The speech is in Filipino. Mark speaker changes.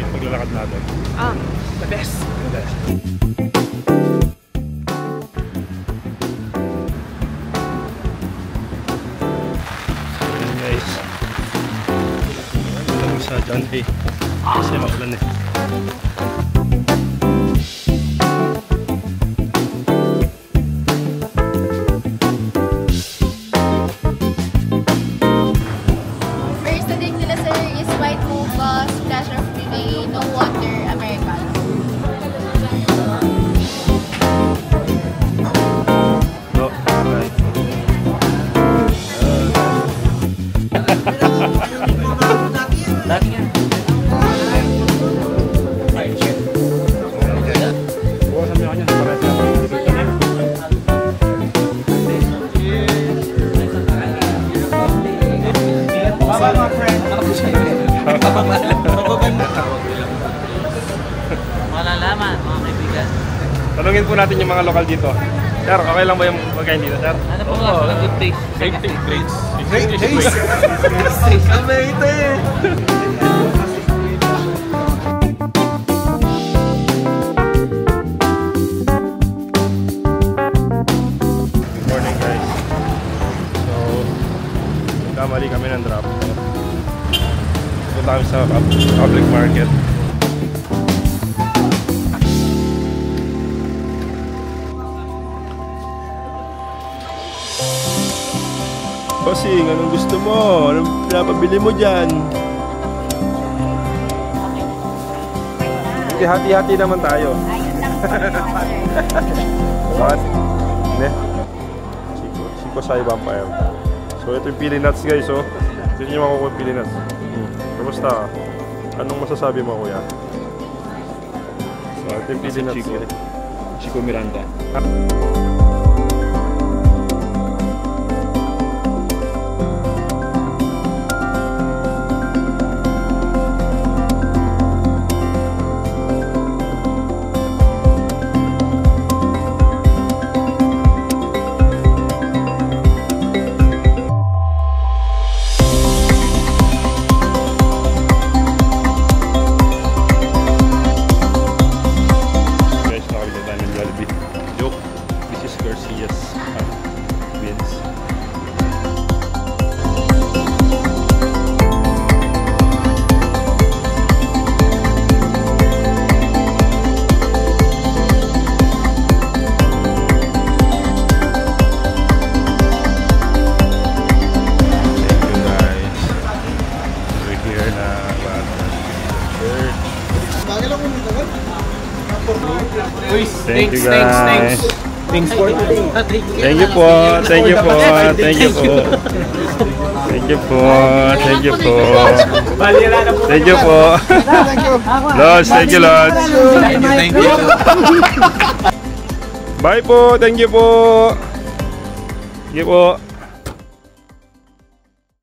Speaker 1: Paglalakad natin.
Speaker 2: The best.
Speaker 1: The best. Ayan guys. Malamig sa John Hay. Kasi maulan eh.
Speaker 3: First drink nila sir is white mocha, splash of creamy, no water, Americano.
Speaker 1: No, right.
Speaker 2: Lagi yan.
Speaker 1: Bukasan mo yan, parehas yan.
Speaker 2: Baba mga friend. Malalaman mga kaibigan.
Speaker 1: Tanungin po natin yung mga lokal dito. Sir, okay lang ba yung pagkain dito, sir?
Speaker 2: Ano po nga? Good taste.
Speaker 1: Great taste.
Speaker 2: Great taste. Amazing.
Speaker 1: Good morning guys. So, kamali kami ng drop. Punta kami sa public market. Bossing, anong gusto mo? Anong pinapabili mo dyan? Hindi, hati-hati naman tayo.
Speaker 3: Ayun lang po.
Speaker 1: What? Ne? Chico Sai Vampire. So ito yung pili nuts guys, oh. Dito nyo makukuha yung pili nuts. Kamusta? Anong masasabi mo, kuya? So ito yung pili nuts.
Speaker 4: Chico Miranda.
Speaker 1: Thank you guys.
Speaker 2: Thanks for today.
Speaker 1: Thank you po. Thank you po. Thank you po. Thank you po. Thank you po. Thank you po. Lods, thank you Lods.
Speaker 2: Thank you.
Speaker 1: Bye po. Thank you po. Thank you po.